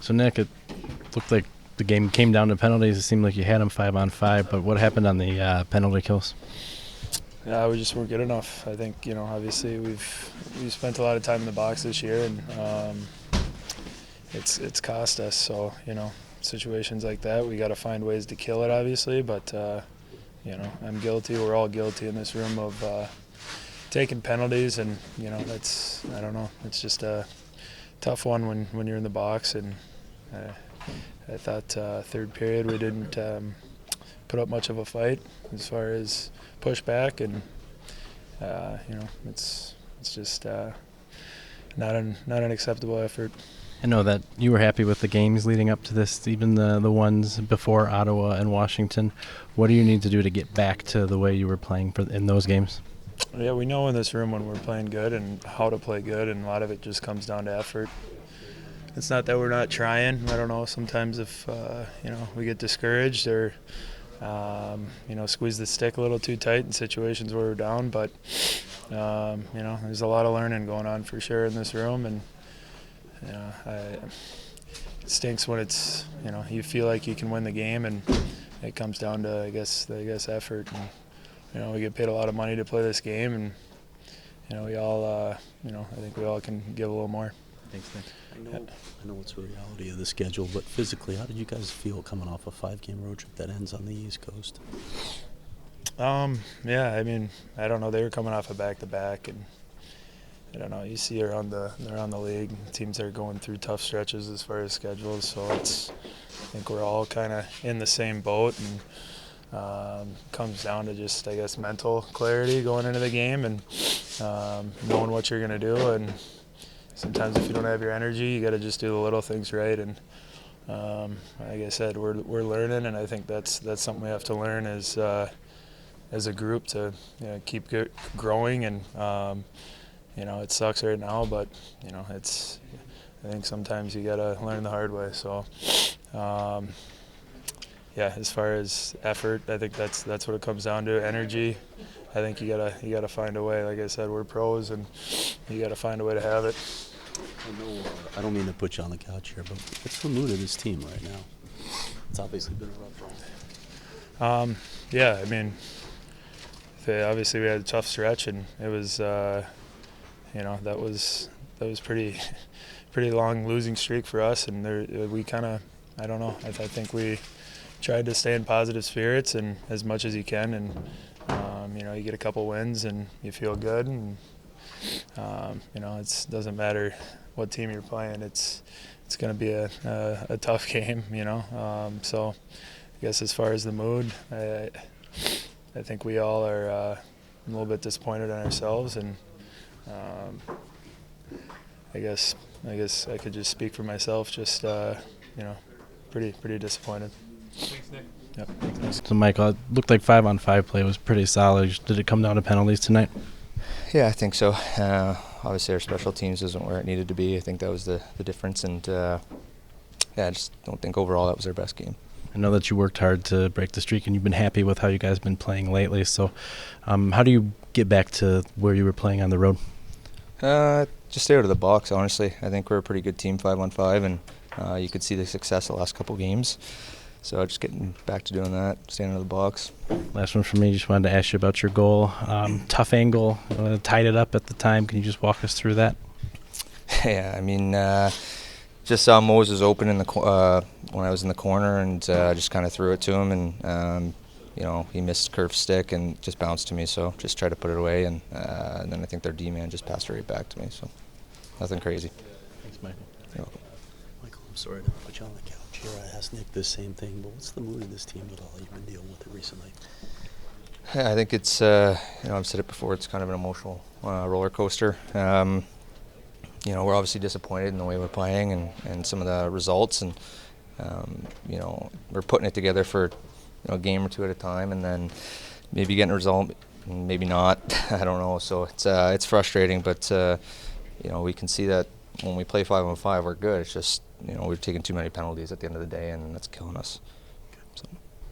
So, Nick, it looked like the game came down to penalties. It seemed like you had them 5-on-5, but what happened on the penalty kills? Yeah, we just weren't good enough. I think, obviously we've spent a lot of time in the box this year, and it's cost us. So, situations like that, we got to find ways to kill it, obviously. But, I'm guilty. We're all guilty in this room of taking penalties, and, I don't know. It's just a tough one when you're in the box, and I thought third period we didn't put up much of a fight as far as pushback, and it's just not an acceptable effort. I know that you were happy with the games leading up to this, even the ones before Ottawa and Washington. What do you need to do to get back to the way you were playing in those games? Yeah, we know in this room when we're playing good and how to play good, and a lot of it just comes down to effort. It's not that we're not trying. I don't know, sometimes if we get discouraged or squeeze the stick a little too tight in situations where we're down, but there's a lot of learning going on for sure in this room, and it stinks when it's you feel like you can win the game, and it comes down to I guess effort. And we get paid a lot of money to play this game, and we all I think we all can give a little more. Thanks, Nick. I know it's a reality of the schedule, but physically, how did you guys feel coming off a 5-game road trip that ends on the East Coast? Yeah, I mean, I don't know. They were coming off a back-to-back, and I don't know. You see around the league, teams are going through tough stretches as far as schedules. So I think we're all kind of in the same boat, and comes down to just, I guess, mental clarity going into the game, and knowing what you're going to do. And sometimes if you don't have your energy, you got to just do the little things right. And like I said, we're learning, and I think that's something we have to learn as a group to keep growing. And it sucks right now, but I think sometimes you got to learn the hard way. So as far as effort, I think that's what it comes down to. Energy, I think you gotta find a way. Like I said, we're pros, and you gotta find a way to have it. I don't mean to put you on the couch here, but what's the mood of this team right now? It's obviously been a rough run. Yeah, I mean, obviously we had a tough stretch, and it was, that was pretty long losing streak for us, and we kind of, I don't know, I think we tried to stay in positive spirits and as much as you can, and you get a couple wins and you feel good, and it doesn't matter what team you're playing. It's going to be a tough game, So I guess as far as the mood, I think we all are a little bit disappointed in ourselves, and I guess I could just speak for myself. Just pretty disappointed. Thanks, Nick. Yep. Thanks. So, Michael, it looked like 5-on-5 play was pretty solid. Did it come down to penalties tonight? Yeah, I think so. Obviously, our special teams isn't where it needed to be. I think that was the difference, and I just don't think overall that was our best game. I know that you worked hard to break the streak, and you've been happy with how you guys have been playing lately. So how do you get back to where you were playing on the road? Just stay out of the box, honestly. I think we're a pretty good team 5-on-5, and you could see the success the last couple games. So just getting back to doing that, staying out of the box. Last one for me. Just wanted to ask you about your goal. Tough angle, tied it up at the time. Can you just walk us through that? Yeah, I mean, just saw Moses open in when I was in the corner, and just kind of threw it to him, and he missed curve stick and just bounced to me. So just tried to put it away, and then I think their D-man just passed it right back to me. So nothing crazy. Thanks, Michael. You're welcome. Michael, I'm sorry to put you on the couch here. I asked Nick the same thing, but what's the mood of this team at all? You've been dealing with it recently. Yeah, I think it's, I've said it before, it's kind of an emotional roller coaster. We're obviously disappointed in the way we're playing and some of the results, and, we're putting it together for, a game or two at a time, and then maybe getting a result, maybe not. I don't know. So it's frustrating, but, we can see that when we play 5-on-5, we're good. It's just, we're taking too many penalties at the end of the day, and that's killing us. So.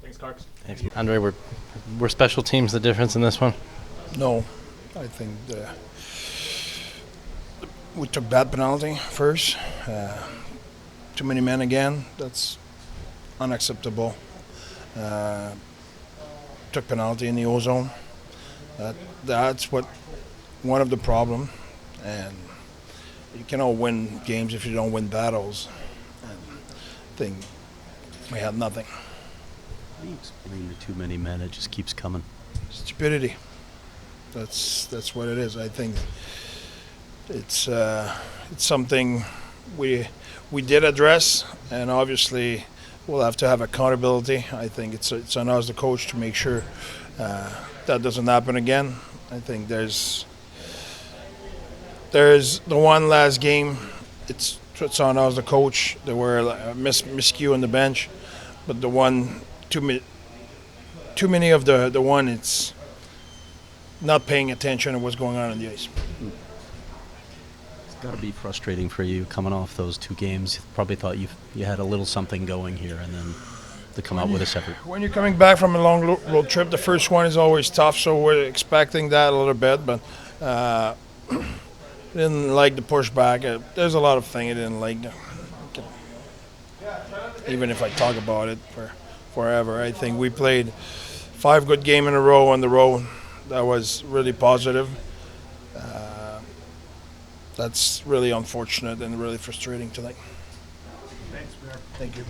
Thanks, Carcs. Thanks. Andre, were special teams the difference in this one? No. I think we took that penalty first. too many men again. That's unacceptable. Took penalty in the O-zone. That's one of the problem. And you cannot win games if you don't win battles. And I think we had nothing. How do you explain the too many men? It just keeps coming. Stupidity. That's what it is. I think it's something we did address, and obviously we'll have to have accountability. I think it's on us, the coach, to make sure that doesn't happen again. I think there's the one last game. It's on us, the coach. There were miscue on the bench, but the one too many of the one, it's not paying attention to what's going on in the ice. It's got to be frustrating for you coming off those 2 games. You probably thought you had a little something going here, and then to come out with a separate. When you're coming back from a long road trip, the first one is always tough, so we're expecting that a little bit, but didn't like the pushback. There's a lot of things I didn't like. Even if I talk about it for forever, I think we played 5 good games in a row on the road. That was really positive. That's really unfortunate and really frustrating tonight. Thanks, Mayor. Thank you.